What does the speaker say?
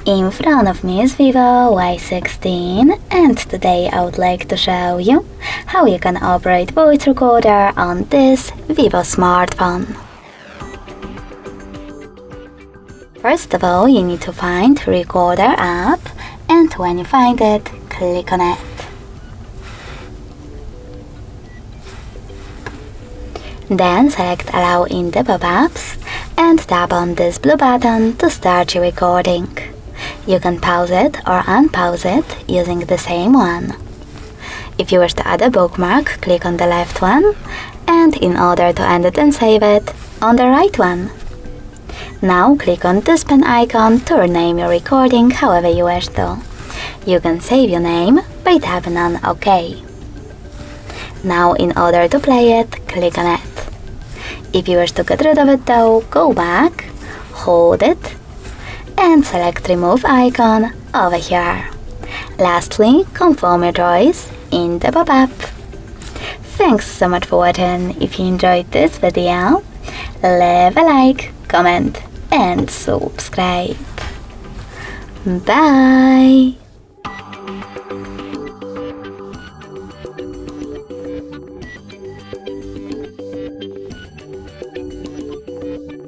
In front of me is Vivo Y16, and today I would like to show you how you can operate voice recorder on this Vivo smartphone. First of all, you need to find Recorder app, and when you find it, click on it. Then select Allow in the pop-ups and tap on this blue button to start your recording. You can pause it or unpause it using the same one. If you wish to add a bookmark, click on the left one, and in order to end it and save it, on the right one. Now click on this pen icon to rename your recording however you wish to. You can save your name by tapping on OK. Now in order to play it, click on it. If you wish to get rid of it though, go back, hold it, and select Remove icon over here. Lastly, confirm your choice in the pop-up. Thanks so much for watching. If you enjoyed this video, leave a like, comment and subscribe. Bye!